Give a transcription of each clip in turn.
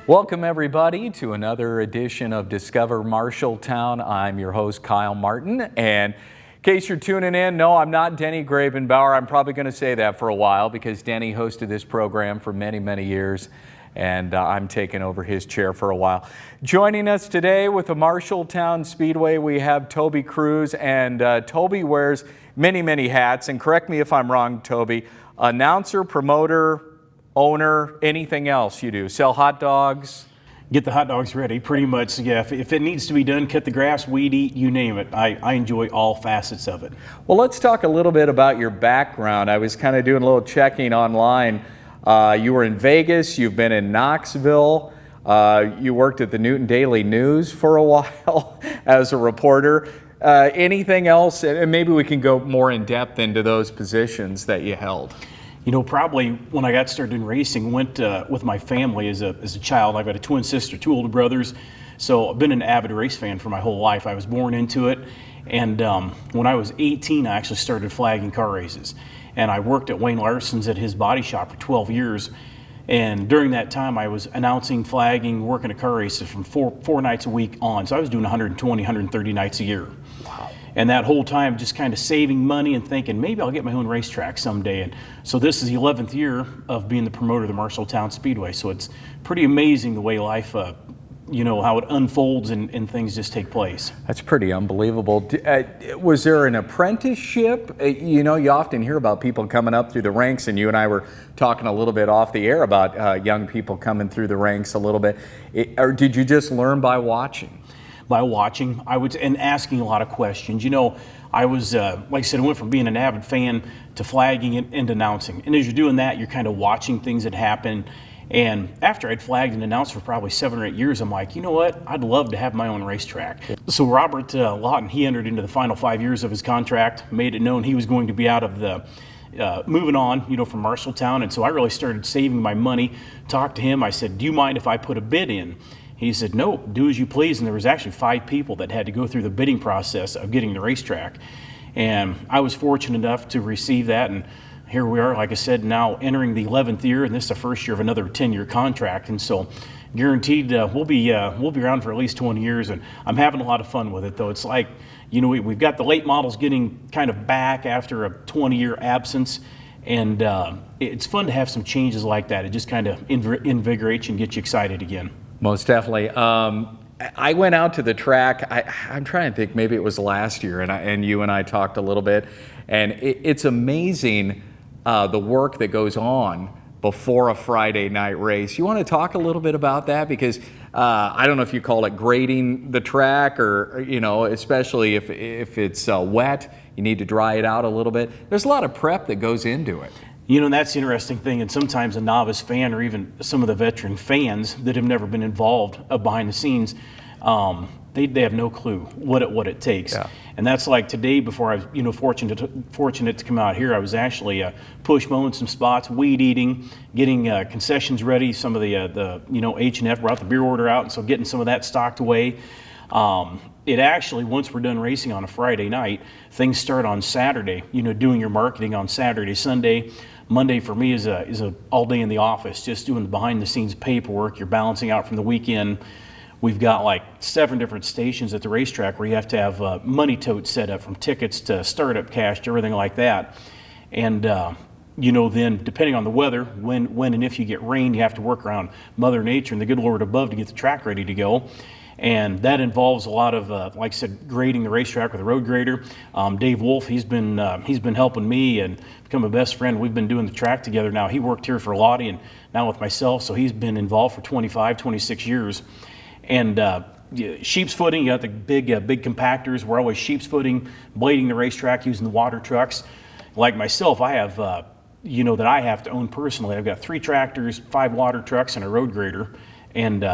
Welcome everybody to another edition of Discover Marshalltown. I'm your host Kyle Martin, and in case you're tuning in, no, I'm not Denny Grabenbauer. I'm probably going to say that for a while because Denny hosted this program for many years, and I'm taking over his chair for a while. Joining us today with the Marshalltown Speedway, we have Toby Kruse, and Toby wears many hats, and correct me if I'm wrong, Toby, announcer, promoter, owner, anything else you do? Sell hot dogs? Get the hot dogs ready, pretty much, yeah. If it needs to be done, cut the grass, weed eat, you name it. I enjoy all facets of it. Well, let's talk a little bit about your background. I was kind of doing a little checking online. You were in Vegas, you've been in Knoxville, you worked at the Newton Daily News for a while as a reporter. Anything else? And maybe we can go more in depth into those positions that you held. You know, probably when I got started in racing, went with my family as a child. I've got a twin sister, two older brothers, so I've been an avid race fan for my whole life. I was born into it, and when I was 18, I actually started flagging car races. And I worked at Wayne Larson's at his body shop for 12 years. And during that time, I was announcing, flagging, working at car races from four nights a week on. So I was doing 120, 130 nights a year. Wow. And that whole time just kind of saving money and thinking, maybe I'll get my own racetrack someday. And so this is the 11th year of being the promoter of the Marshalltown Speedway. So it's pretty amazing the way life, you know, how it unfolds and things just take place. That's pretty unbelievable. Was there an apprenticeship? You know, you often hear about people coming up through the ranks, and you and I were talking a little bit off the air about young people coming through the ranks a little bit. Or did you just learn by watching? By watching, and asking a lot of questions. You know, I was, like I said, I went from being an avid fan to flagging and announcing. And as you're doing that, you're kind of watching things that happen. And after I'd flagged and announced for probably 7 or 8 years, I'm like, you know what? I'd love to have my own racetrack. So Robert Lawton, he entered into the final 5 years of his contract, made it known he was going to be out of the, moving on, you know, from Marshalltown. And so I really started saving my money, talked to him. I said, do you mind if I put a bid in? He said, no, do as you please. And there was actually 5 people that had to go through the bidding process of getting the racetrack. And I was fortunate enough to receive that. And here we are, like I said, now entering the 11th year, and this is the first year of another 10-year contract. And so guaranteed we'll be around for at least 20 years. And I'm having a lot of fun with it, though. It's like, you know, we've got the late models getting kind of back after a 20-year absence. And it's fun to have some changes like that. It just kind of invigorates you and gets you excited again. Most definitely. I went out to the track, I'm trying to think, maybe it was last year, and you and I talked a little bit, and it's amazing the work that goes on before a Friday night race. You want to talk a little bit about that? Because I don't know if you call it grading the track, or you know, especially if it's wet, you need to dry it out a little bit. There's a lot of prep that goes into it. You know, that's the interesting thing, and sometimes a novice fan or even some of the veteran fans that have never been involved behind the scenes, they have no clue what it takes. Yeah. And that's like today, before I was, you know, fortunate to come out here, I was actually push mowing some spots, weed eating, getting concessions ready. Some of the you know, H&F brought the beer order out, and so getting some of that stocked away. It actually, once we're done racing on a Friday night, things start on Saturday, you know, doing your marketing on Saturday, Sunday. Monday for me is a all day in the office, just doing the behind the scenes paperwork. You're balancing out from the weekend. We've got like 7 different stations at the racetrack where you have to have money totes set up, from tickets to startup cash to everything like that. And you know, then depending on the weather, when and if you get rain, you have to work around Mother Nature and the good Lord above to get the track ready to go. And that involves a lot of, like I said, grading the racetrack with a road grader. Dave Wolf, he's been helping me and become a best friend. We've been doing the track together now. He worked here for Lottie and now with myself, so he's been involved for 25, 26 years. And sheep's footing, you got the big compactors. We're always sheep's footing, blading the racetrack using the water trucks. Like myself, I have, you know, that I have to own personally. I've got 3 tractors, 5 water trucks, and a road grader. And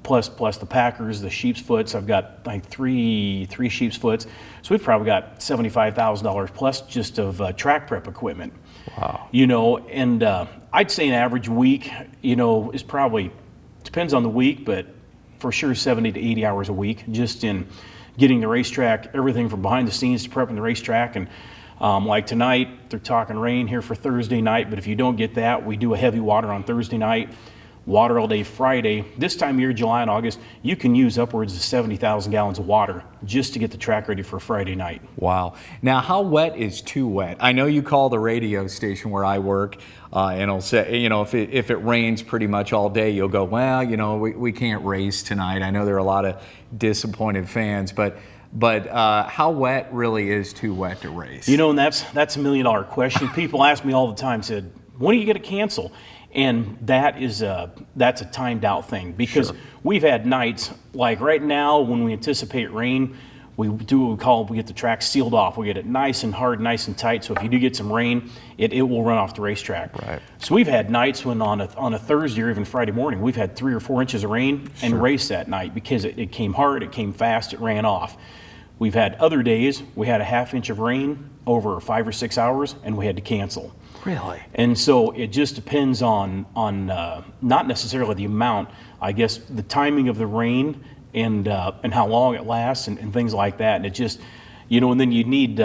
plus the packers, the sheep's foots. I've got like three sheep's foots. So we've probably got $75,000 plus just of track prep equipment. Wow. You know, and I'd say an average week, you know, is probably, depends on the week, but for sure 70 to 80 hours a week just in getting the racetrack, everything from behind the scenes to prepping the racetrack. And like tonight, they're talking rain here for Thursday night, but if you don't get that, we do a heavy water on Thursday night. water all day Friday. This time of year, July and August, you can use upwards of 70,000 gallons of water just to get the track ready for Friday night. Wow. Now, how wet is too wet? I know you call the radio station where I work, and it'll say, you know, if it rains pretty much all day, you'll go, well, you know, we can't race tonight. I know there are a lot of disappointed fans, but how wet really is too wet to race? You know, and that's $1 million question. People ask me all the time, said, when are you going to cancel? And that's a timed out thing, because Sure. we've had nights like right now when we anticipate rain, we do what we call, we get the track sealed off. We get it nice and hard, nice and tight. So if you do get some rain, it will run off the racetrack. Right. So we've had nights when on a Thursday or even Friday morning, we've had 3 or 4 inches of rain and Sure. race that night because it came hard, it came fast, it ran off. We've had other days, we had a ½ inch of rain over 5 or 6 hours and we had to cancel. Really? And so it just depends on not necessarily the amount, I guess the timing of the rain and how long it lasts and things like that. And it just, you know, and then you need,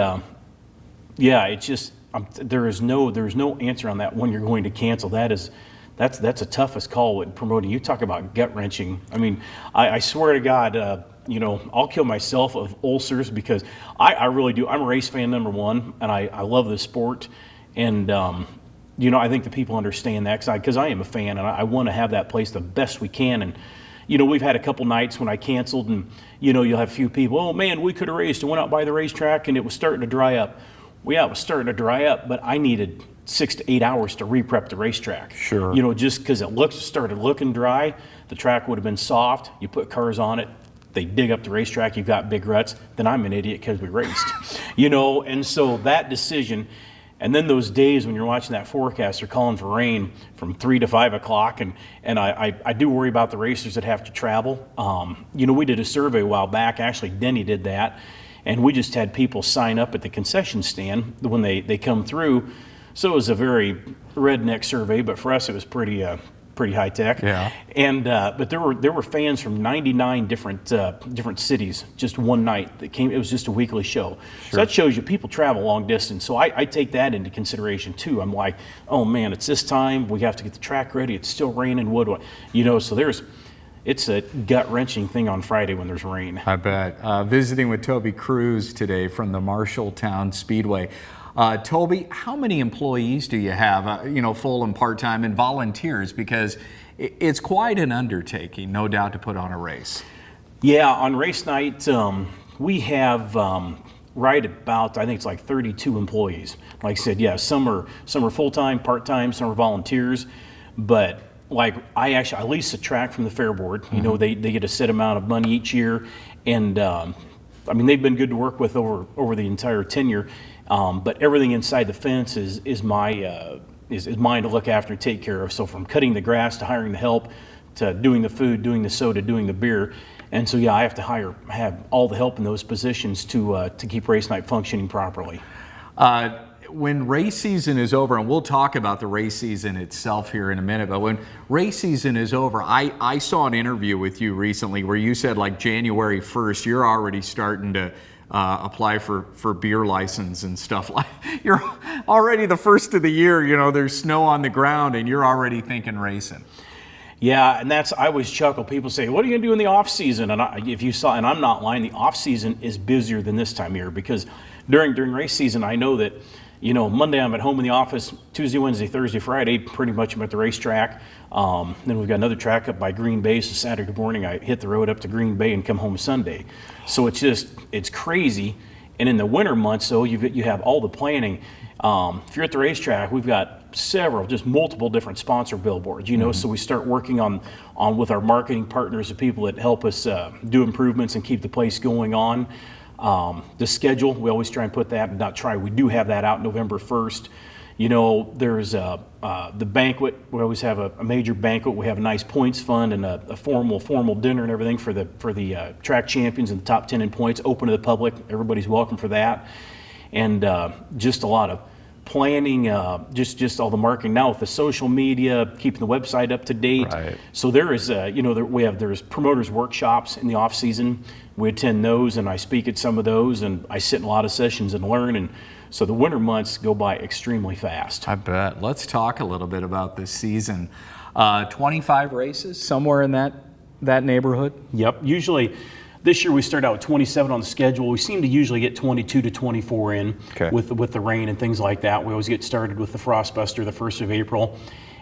it's just, there is no answer on that when you're going to cancel. That's the toughest call with promoting. You talk about gut wrenching. I mean, I swear to God, you know, I'll kill myself of ulcers because I really do. I'm a race fan number one, and I love this sport. And, you know, I think the people understand that because I am a fan and I want to have that place the best we can. And, you know, we've had a couple nights when I canceled and, you know, you'll have a few people, oh man, we could have raced and went out by the racetrack and it was starting to dry up. Well, yeah, it was starting to dry up, but I needed 6 to 8 hours to re-prep the racetrack. Sure. You know, just because it started looking dry, the track would have been soft. You put cars on it, they dig up the racetrack, you've got big ruts, then I'm an idiot because we raced. You know, and so that decision. And then those days when you're watching that forecast, they're calling for rain from 3 to 5 o'clock, and I do worry about the racers that have to travel. You know, we did a survey a while back. Actually, Denny did that, and we just had people sign up at the concession stand when they come through. So it was a very redneck survey, but for us it was pretty high tech. Yeah. And but there were fans from 99 different cities just one night that came. It was just a weekly show. Sure. So that shows you people travel long distance. So I take that into consideration too. I'm like, oh man, it's this time. We have to get the track ready. It's still raining. You know, so it's a gut-wrenching thing on Friday when there's rain. I bet. Visiting with Toby Kruse today from the Marshalltown Speedway. Toby, how many employees do you have, you know, full and part-time and volunteers? Because it's quite an undertaking, no doubt, to put on a race. Yeah, on race night, we have right about, I think it's like 32 employees. Like I said, yeah, some are full-time, part-time, some are volunteers, but like I lease a track from the fair board. You know, they get a set amount of money each year, and I mean, they've been good to work with over the entire tenure. But everything inside the fence is mine to look after and take care of. So from cutting the grass to hiring the help to doing the food, doing the soda, doing the beer. And so yeah, I have to have all the help in those positions to keep race night functioning properly. When race season is over, and we'll talk about the race season itself here in a minute, but when race season is over, I saw an interview with you recently where you said like January 1st, you're already starting to apply for beer license and stuff. Like you're already the first of the year, you know, there's snow on the ground and you're already thinking racing. Yeah, and I always chuckle. People say, what are you going to do in the off season? And if you saw, and I'm not lying, the off season is busier than this time of year because during race season, I know that, you know, Monday I'm at home in the office, Tuesday, Wednesday, Thursday, Friday, pretty much I'm at the racetrack. Then we've got another track up by Green Bay, so Saturday morning I hit the road up to Green Bay and come home Sunday. So it's crazy. And in the winter months, though, you have all the planning. If you're at the racetrack, we've got just multiple different sponsor billboards, you know, so we start working on with our marketing partners, the people that help us do improvements and keep the place going on. The schedule, we always try and put that, we do have that out November 1st. You know, there's the banquet. We always have a major banquet. We have a nice points fund and a formal dinner and everything for the track champions and the top 10 in points, open to the public. Everybody's welcome for that. And just a lot of planning, just all the marketing now with the social media, keeping the website up to date. Right. So there is, there's promoters workshops in the off season. We attend those, and I speak at some of those, and I sit in a lot of sessions and learn. And so the winter months go by extremely fast. I bet. Let's talk a little bit about this season. 25 races, somewhere in that neighborhood? Yep. Usually, this year we started out with 27 on the schedule. We seem to usually get 22 to 24 in with the rain and things like that. We always get started with the Frostbuster the 1st of April.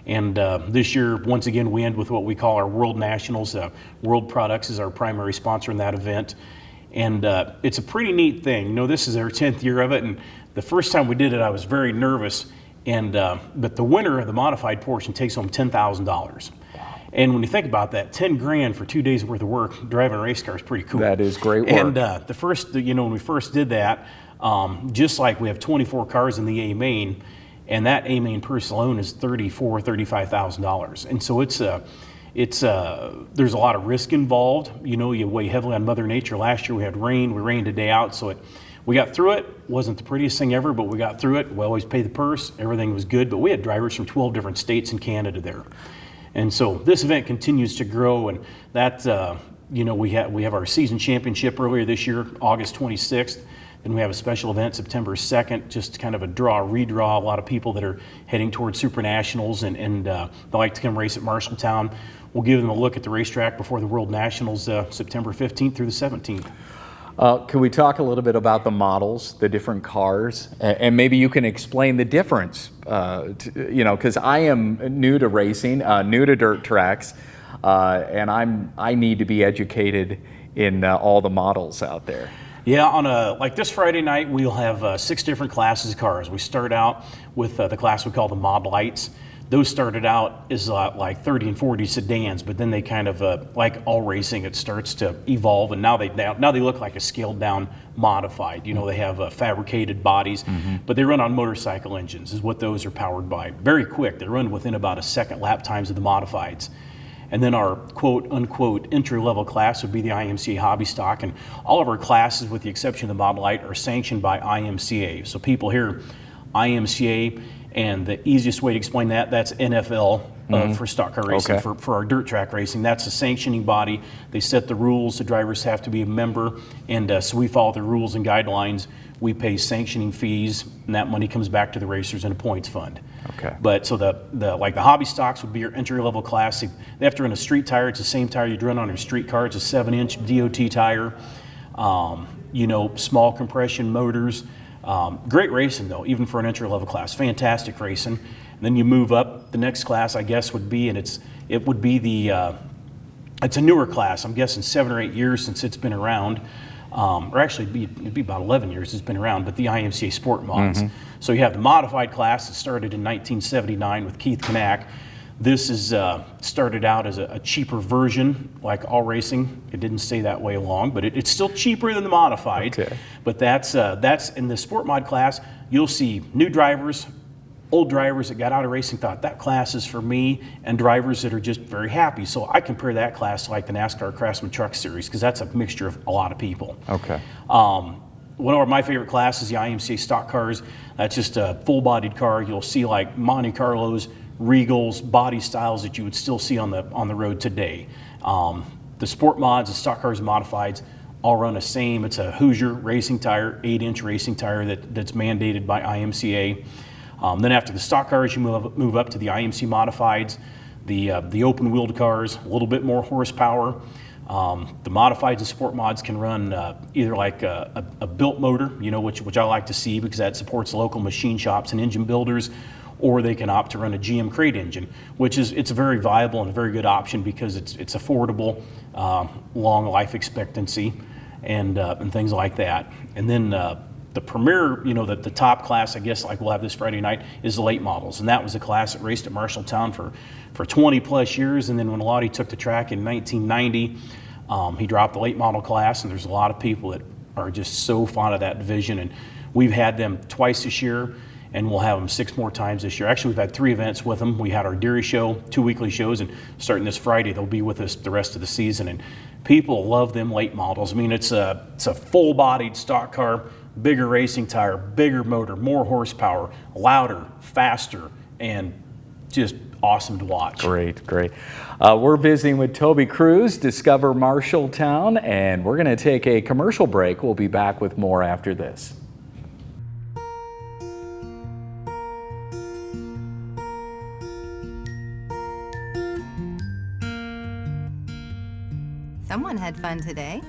And this year, once again, we end with what we call our World Nationals. World Products is our primary sponsor in that event. And it's a pretty neat thing. You know, this is our 10th year of it. And the first time we did it, I was very nervous. And but the winner of the modified portion takes home $10,000. And when you think about that, 10 grand for 2 days worth of work driving a race car is pretty cool. That is great work. And the first, when we first did that, just like we have 24 cars in the A main, and that A main purse alone is $35,000. And so there's a lot of risk involved. You know, you weigh heavily on Mother Nature. Last year we had rain. We rained a day out, so we got through it. Wasn't the prettiest thing ever, but we got through it. We always pay the purse. Everything was good, but we had drivers from 12 different states in Canada there. And so this event continues to grow, and that, we have our season championship earlier this year, August 26th. Then we have a special event September 2nd, just kind of a redraw. A lot of people that are heading towards Super Nationals and they like to come race at Marshalltown. We'll give them a look at the racetrack before the World Nationals, September 15th through the 17th. Can we talk a little bit about the models, the different cars, and maybe you can explain the difference? Because I am new to racing, new to dirt tracks, and I need to be educated in all the models out there. Yeah, like this Friday night, we'll have 6 different classes of cars. We start out with the class we call the Mod Lights. Those started out as like 30 and 40 sedans, but then they kind of, like all racing, it starts to evolve, and now they look like a scaled down modified. You know, they have fabricated bodies, but they run on motorcycle engines is what those are powered by. Very quick. They run within about a second lap times of the modifieds. And then our quote-unquote entry-level class would be the IMCA Hobby Stock, and all of our classes, with the exception of the Mod Light, are sanctioned by IMCA. So people hear IMCA, and the easiest way to explain that's NFL for stock car racing. Okay. For our dirt track racing, that's a sanctioning body. They set the rules. The drivers have to be a member, and so we follow the rules and guidelines. We pay sanctioning fees, and that money comes back to the racers in a points fund. Okay. But so the hobby stocks would be your entry level class. They have to run a street tire. It's the same tire you'd run on your street car. It's a 7-inch DOT tire. Small compression motors. Great racing though, even for an entry level class. Fantastic racing. And then you move up. The next class, I guess, would be, and it's a newer class. I'm guessing 7 or 8 years since it's been around. Or actually it'd be about 11 years it's been around, but the IMCA Sport Mods. So you have the modified class that started in 1979 with Keith Knack. This is started out as a cheaper version, like all racing. It didn't stay that way long, but it's still cheaper than the modified. Okay. But that's in the Sport Mod class, you'll see new drivers, old drivers that got out of racing, thought that class is for me, and drivers that are just very happy. So I compare that class to like the NASCAR Craftsman Truck Series, because that's a mixture of a lot of people. Okay. One of my favorite classes, the IMCA stock cars. That's just a full-bodied car. You'll see like Monte Carlos, Regals, body styles that you would still see on the road today. The Sport Mods, the stock cars, and modifieds all run the same. It's a Hoosier racing tire, 8-inch racing tire that's mandated by IMCA. Then after the stock cars, you move up to the IMC modifieds, the open-wheeled cars, a little bit more horsepower. The modifieds and Sport Mods can run either like a built motor, which I like to see because that supports local machine shops and engine builders, or they can opt to run a GM crate engine, it's a very viable and a very good option because it's affordable, long life expectancy, and things like that. And then the premier, the top class, I guess, like we'll have this Friday night, is the late models, and that was a class that raced at Marshalltown for 20 plus years. And then when Lottie took the track in 1990, he dropped the late model class, and there's a lot of people that are just so fond of that division, and we've had them twice this year, and we'll have them 6 more times this year. Actually, we've had 3 events with them. We had our Deary show, 2 weekly shows, and starting this Friday, they'll be with us the rest of the season. And people love them late models. I mean, it's a full-bodied stock car, bigger racing tire, bigger motor, more horsepower, louder, faster, and just awesome to watch. Great. We're visiting with Toby Kruse, Discover Marshalltown, and we're going to take a commercial break. We'll be back with more after this. Someone had fun today.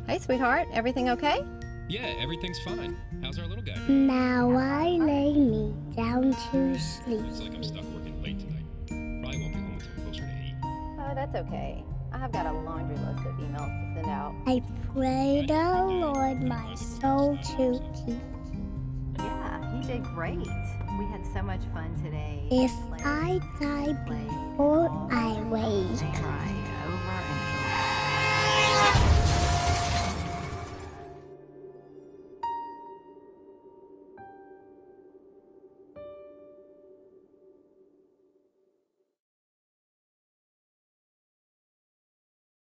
Hey, sweetheart, everything okay? Yeah, everything's fine. How's our little guy? Now I lay me down to sleep. Looks like I'm stuck working late tonight. Probably won't be home until closer to 8. Oh, that's okay. I have got a laundry list of emails to send out. I pray the Lord my soul to keep. Yeah, he did great. We had so much fun today. If I die before I wake, Trying over and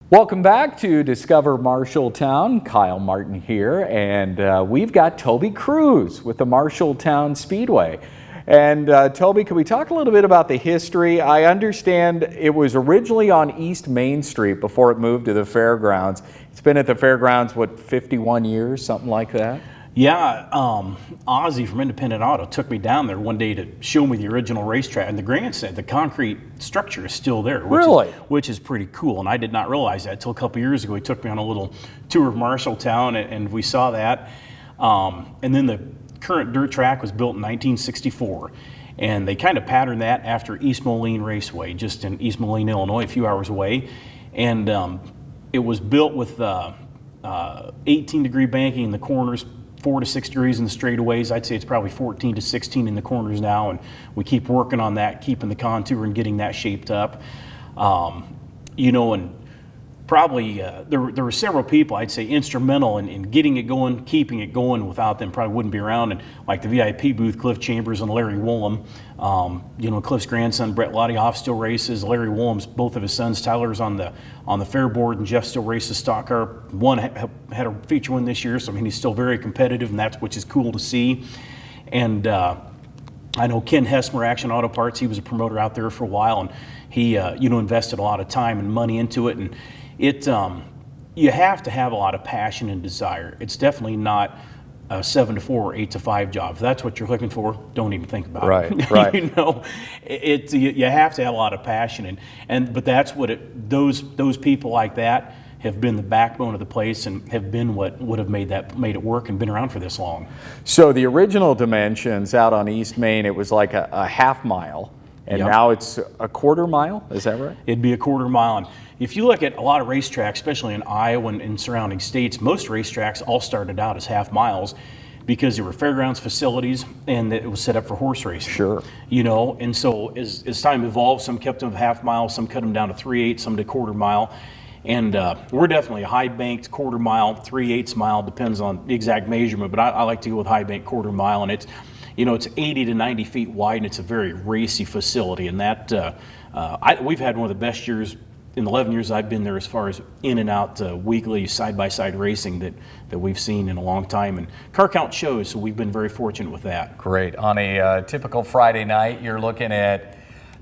Welcome back to Discover Marshalltown. Kyle Martin here, and we've got Toby Kruse with the Marshalltown Speedway. And Toby, can we talk a little bit about the history? I understand it was originally on East Main Street before it moved to the fairgrounds. It's been at the fairgrounds, what, 51 years, something like that? Yeah, Ozzy from Independent Auto took me down there one day to show me the original racetrack, and the grandstand, the concrete structure is still there. Which is pretty cool, and I did not realize that until a couple years ago. He took me on a little tour of Marshalltown, and we saw that. And then the current dirt track was built in 1964, and they kind of patterned that after East Moline Raceway, just in East Moline, Illinois, a few hours away. And it was built with 18-degree banking in the corners, 4 to 6 degrees in the straightaways. I'd say it's probably 14 to 16 in the corners now, and we keep working on that, keeping the contour and getting that shaped up. You know, and probably there were several people, I'd say, instrumental in getting it going, keeping it going. Without them, probably wouldn't be around. And like the VIP booth, Cliff Chambers and Larry Woolham. You know, Cliff's grandson, Brett Lottioff, still races. Larry Woolham's, both of his sons, Tyler's on the fair board, and Jeff still races stock car. One had a feature win this year, so I mean, he's still very competitive, and that's which is cool to see. And I know Ken Hessmer, Action Auto Parts, he was a promoter out there for a while, and he you know, invested a lot of time and money into it. And it you have to have a lot of passion and desire. It's definitely not a 7 to 4 or 8 to 5 job. If that's what you're looking for, don't even think about it. Right. You know, you have to have a lot of passion, but that's what those people like that have been the backbone of the place and have been what would have made it work and been around for this long. So the original dimensions out on East Main, it was like a half mile. And Yep. now it's a quarter mile, is that right? It'd be a quarter mile. And if you look at a lot of racetracks, especially in Iowa and surrounding states, most racetracks all started out as half miles because there were fairgrounds facilities and it was set up for horse racing. Sure. You know, and so as time evolved, some kept them half mile, some cut them down to 3/8, some to quarter mile. And we're definitely a high banked quarter mile, 3/8 mile, depends on the exact measurement, but I like to go with high banked quarter mile, and it's, you know, it's 80 to 90 feet wide, and it's a very racy facility. And that we've had one of the best years in the 11 years I've been there, as far as in and out weekly side-by-side racing that we've seen in a long time. And car count shows, so we've been very fortunate with that. Great. On a typical Friday night, you're looking at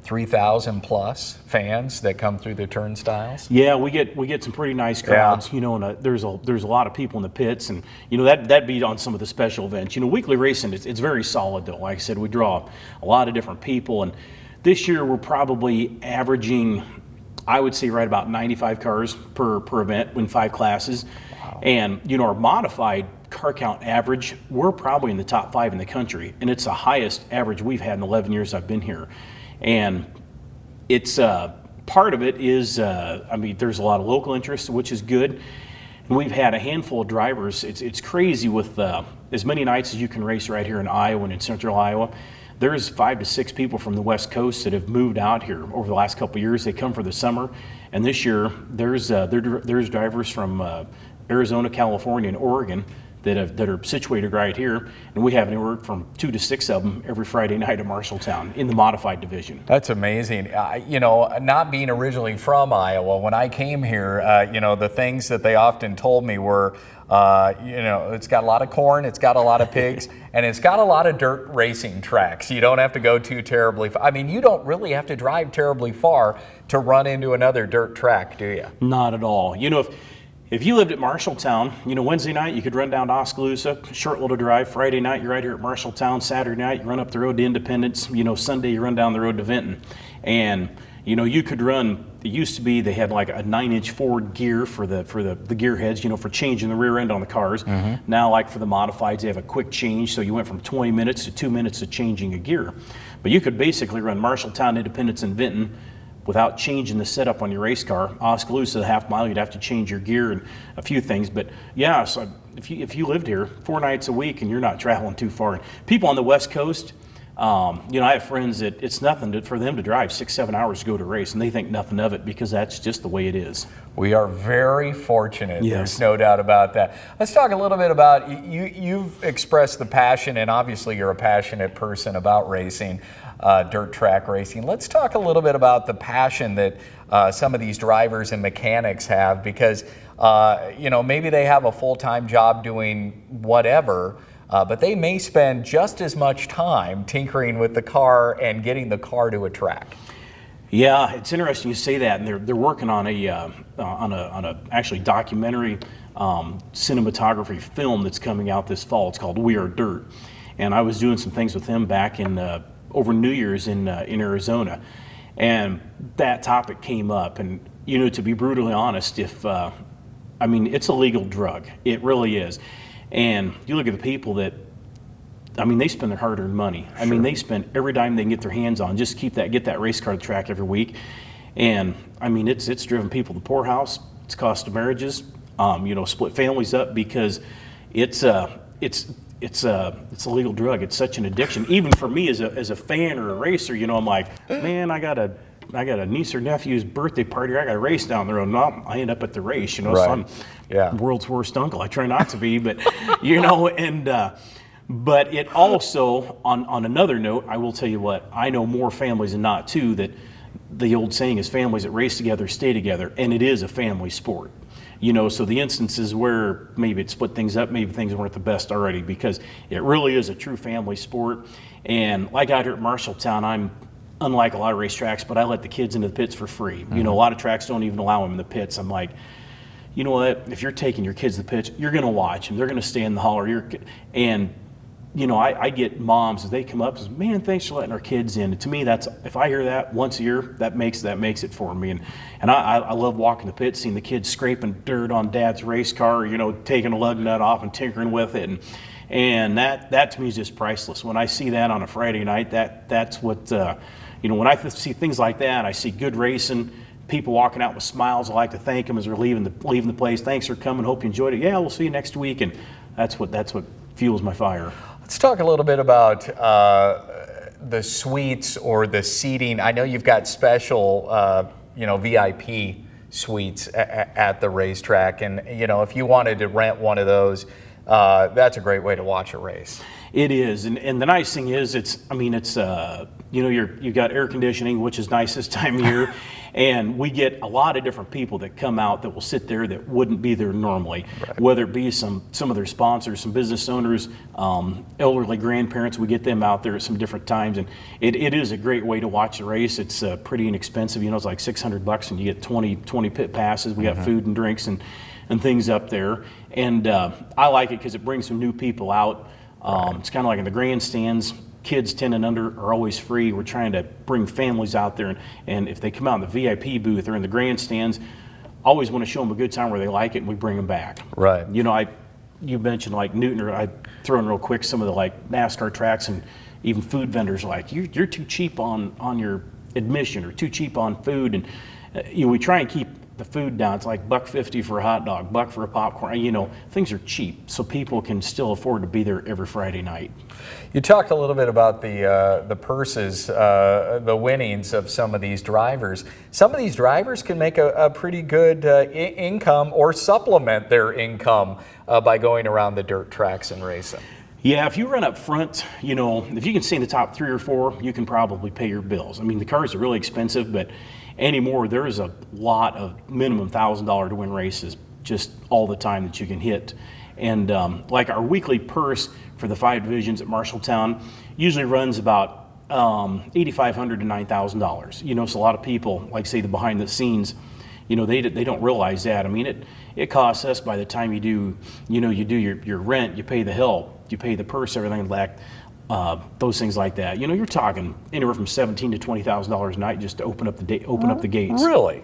3,000 plus fans that come through the turnstiles. Yeah, we get some pretty nice crowds. Yeah. You know, and there's a lot of people in the pits, and you know that'd be on some of the special events. You know, weekly racing it's very solid though. Like I said, we draw a lot of different people, and this year we're probably averaging, I would say, right about 95 cars per event in 5 classes. Wow. And you know, our modified car count average, we're probably in the top 5 in the country, and it's the highest average we've had in 11 years I've been here. And it's part of it is, I mean, there's a lot of local interest, which is good. And we've had a handful of drivers. It's crazy with as many nights as you can race right here in Iowa and in central Iowa. There's 5 to 6 people from the West Coast that have moved out here over the last couple of years. They come for the summer, and this year there's drivers from Arizona, California, and Oregon that are situated right here, and we have anywhere from 2 to 6 of them every Friday night at Marshalltown in the modified division. That's amazing. You know, not being originally from Iowa, when I came here, you know, the things that they often told me were, you know, it's got a lot of corn, it's got a lot of pigs, and it's got a lot of dirt racing tracks. You don't have to go too terribly far. I mean, you don't really have to drive terribly far to run into another dirt track, do you? Not at all. You know, if you lived at Marshalltown, Wednesday night you could run down to Oskaloosa, short little drive. Friday night you're right here at Marshalltown. Saturday night you run up the road to Independence. Sunday you run down the road to Vinton. And you could run. It used to be they had like a 9-inch forward gear for the gear heads, for changing the rear end on the cars. Now, like for the modifieds, they have a quick change. So you went from 20 minutes to 2 minutes of changing a gear. But you could basically run Marshalltown, Independence, and Vinton without changing the setup on your race car. Oskaloosa, the half mile, you'd have to change your gear and a few things. But yeah, so if you lived here 4 nights a week and you're not traveling too far, people on the West Coast. I have friends that it's nothing for them to drive 6-7 hours to go to race, and they think nothing of it because that's just the way it is. We are very fortunate. Yes. There's no doubt about that. Let's talk a little bit about you've expressed the passion, and obviously you're a passionate person about racing, dirt track racing. Let's talk a little bit about the passion that some of these drivers and mechanics have, because maybe they have a full-time job doing whatever. But they may spend just as much time tinkering with the car and getting the car to a track. Yeah, it's interesting you say that, and they're working on a actually documentary cinematography film that's coming out this fall. It's called We Are Dirt, and I was doing some things with them back in over New Year's in Arizona, and that topic came up. And to be brutally honest, it's a legal drug. It really is. And you look at the people that, they spend their hard-earned money. Sure. They spend every dime they can get their hands on just to get that race car to the track every week. And it's driven people to the poorhouse. It's cost of marriages. Split families up because it's a legal drug. It's such an addiction. Even for me as a fan or a racer, I'm like, man, I got a niece or nephew's birthday party. I got a race down the road. No, I end up at the race. Right. So I'm world's worst uncle. I try not to be, but but it also, on another note, I will tell you what, I know more families than not too, that the old saying is families that race together stay together, and it is a family sport. So the instances where maybe it split things up, maybe things weren't the best already, because it really is a true family sport. And like out here at Marshalltown, I'm unlike a lot of racetracks, but I let the kids into the pits for free. A lot of tracks don't even allow them in the pits. I'm like, you know what? If you're taking your kids to the pits, you're going to watch them. They're going to stay in the holler. I get moms as they come up and say, man, thanks for letting our kids in. And to me, that's, if I hear that once a year, that makes it for me. And I love walking the pits, seeing the kids scraping dirt on dad's race car, taking a lug nut off and tinkering with it. And that to me is just priceless. When I see that on a Friday night, that's what, when I see things like that, I see good racing, people walking out with smiles. I like to thank them as they're leaving the place. Thanks for coming. Hope you enjoyed it. Yeah, we'll see you next week. And that's what fuels my fire. Let's talk a little bit about the suites or the seating. I know you've got special, VIP suites at the racetrack, and if you wanted to rent one of those, that's a great way to watch a race. It is, and the nice thing is, you've got air conditioning, which is nice this time of year, and we get a lot of different people that come out that will sit there that wouldn't be there normally. Right. Whether it be some of their sponsors, some business owners, elderly grandparents, we get them out there at some different times, and it is a great way to watch the race. It's pretty inexpensive. It's like $600, and you get 20 pit passes. We got food and drinks and things up there, and I like it because it brings some new people out. It's kind of like in the grandstands, kids 10 and under are always free. We're trying to bring families out there, and if they come out in the VIP booth or in the grandstands, always want to show them a good time where they like it, and we bring them back. Right. You mentioned like Newton, or I throw in real quick some of the like NASCAR tracks, and even food vendors like, you're too cheap on your admission or too cheap on food, and we try and keep the food down. It's like $1.50 for a hot dog, $1 for a popcorn. Things are cheap, so people can still afford to be there every Friday night. You talked a little bit about the purses, the winnings of some of these drivers. Some of these drivers can make a pretty good income or supplement their income by going around the dirt tracks and racing. Yeah, if you run up front, if you can stay in the top 3 or 4, you can probably pay your bills. The cars are really expensive, but anymore, there is a lot of minimum $1,000 to win races just all the time that you can hit. And like our weekly purse for the 5 divisions at Marshalltown usually runs about $8,500 to $9,000. So a lot of people, like say the behind the scenes, they don't realize that. it costs us by the time you do, you do your rent, you pay the help, you pay the purse, everything like those things like that. You're talking anywhere from $17,000 to $20,000 a night just to open up the gates. Really?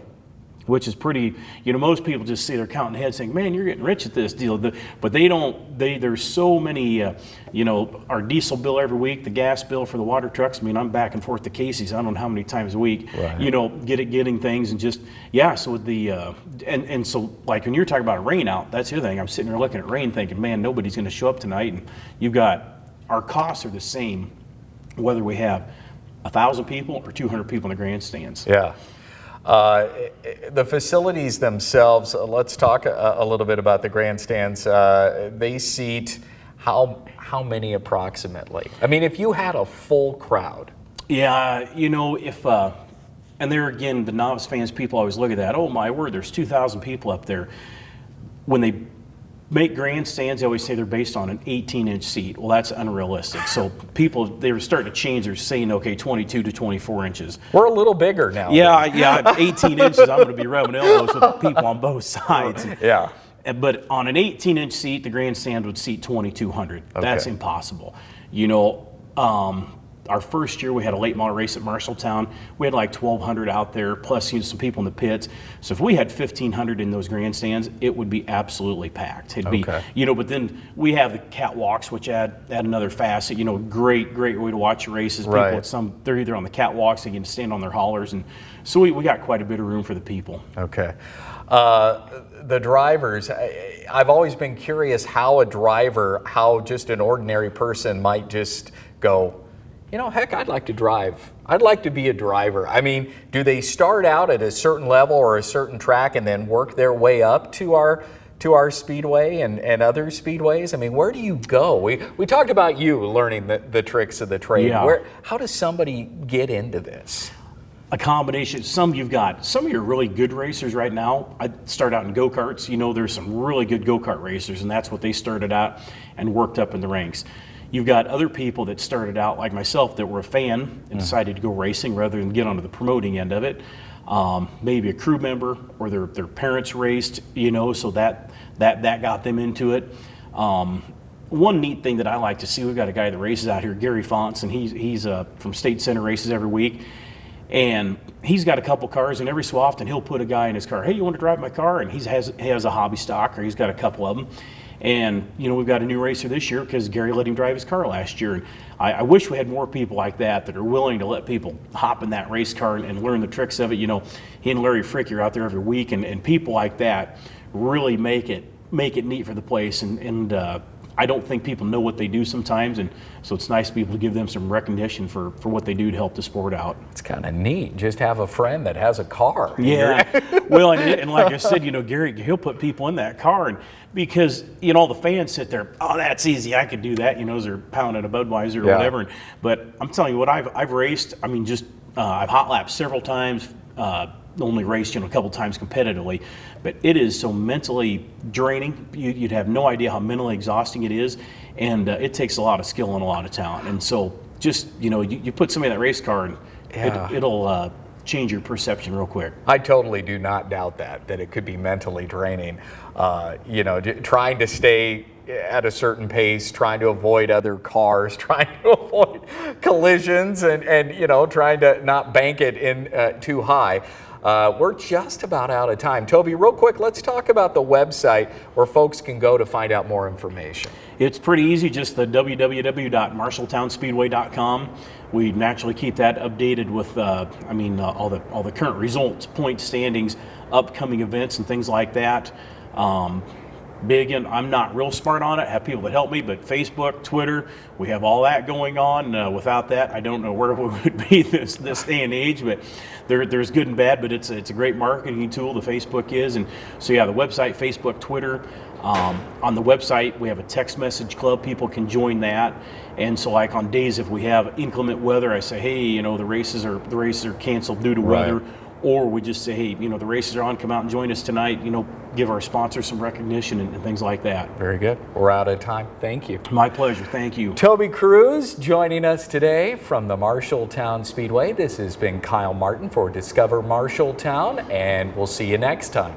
Which is pretty, most people just see they're counting heads saying, man, you're getting rich at this deal. But they don't, there's so many, our diesel bill every week, the gas bill for the water trucks. I mean, I'm back and forth to Casey's, I don't know how many times a week, right. Getting things and just, so and so like when you're talking about a rain out, that's the other thing. I'm sitting there looking at rain thinking, man, nobody's going to show up tonight. And you've got, our costs are the same, whether we have 1,000 people or 200 people in the grandstands. Yeah. The facilities themselves, let's talk a little bit about the grandstands. They seat how many approximately? I mean, if you had a full crowd. Yeah, if, and there again, the novice fans, people always look at that, oh my word, there's 2,000 people up there. When they make grandstands, they always say they're based on an 18-inch seat. Well, that's unrealistic. So people, they were starting to change. They're saying, okay, 22 to 24 inches. We're a little bigger now. Yeah, 18 inches, I'm going to be rubbing elbows with people on both sides. Yeah. But on an 18-inch seat, the grandstand would seat 2,200. Okay. That's impossible. Our first year, we had a late model race at Marshalltown. We had like 1,200 out there, plus some people in the pits. So if we had 1,500 in those grandstands, it would be absolutely packed. It'd be, but then we have the catwalks, which add another facet. Great way to watch your races. People right. they're either on the catwalks, they can stand on their haulers, and so we got quite a bit of room for the people. Okay. The drivers, I've always been curious how just an ordinary person might just go, heck, I'd like to drive. I'd like to be a driver. I mean, do they start out at a certain level or a certain track and then work their way up to our speedway and other speedways? I mean, where do you go? We talked about you learning the tricks of the trade. Yeah. How does somebody get into this? A combination. Some of your really good racers right now. I start out in go-karts. There's some really good go-kart racers, and that's what they started out and worked up in the ranks. You've got other people that started out like myself that were a fan and decided to go racing rather than get onto the promoting end of it. Maybe a crew member or their parents raced, so that got them into it. One neat thing that I like to see, we've got a guy that races out here, Gary Fonts, and he's from State Center, races every week. And he's got a couple cars, and every so often he'll put a guy in his car. Hey, you want to drive my car? And he has a hobby stock, or he's got a couple of them. And we've got a new racer this year because Gary let him drive his car last year. And I wish we had more people like that are willing to let people hop in that race car and learn the tricks of it. He and Larry Frick are out there every week, and people like that really make it neat for the place. And I don't think people know what they do sometimes, and so it's nice to be able to give them some recognition for what they do to help the sport out. It's kind of neat. Just have a friend that has a car. Yeah. Well, and like I said, Gary, he'll put people in that car, and because all the fans sit there, oh, that's easy, I could do that. As they're pounding a Budweiser or whatever. But I'm telling you what, I've raced. I mean, I've hot lapped several times. Only raced a couple times competitively, but it is so mentally draining. You'd have no idea how mentally exhausting it is, and it takes a lot of skill and a lot of talent. And so just you put somebody in that race car, and it'll change your perception real quick. I totally do not doubt that it could be mentally draining. Trying to stay at a certain pace, trying to avoid other cars, trying to avoid collisions, and trying to not bank it in too high. We're just about out of time. Toby, real quick, let's talk about the website where folks can go to find out more information. It's pretty easy, just the www.marshalltownspeedway.com. We naturally keep that updated with all the current results, point standings, upcoming events, and things like that. Again, I'm not real smart on it. I have people that help me, but Facebook, Twitter, we have all that going on. Without that, I don't know where we would be this day and age, but there's good and bad, but it's a great marketing tool, the Facebook is. And so the website, Facebook, Twitter. On the website, we have a text message club. People can join that. And so like on days if we have inclement weather, I say, hey, the races are canceled due to weather. Or we just say, hey, the races are on, come out and join us tonight, give our sponsors some recognition and things like that. Very good. We're out of time. Thank you. My pleasure. Thank you. Toby Kruse joining us today from the Marshalltown Speedway. This has been Kyle Martin for Discover Marshalltown, and we'll see you next time.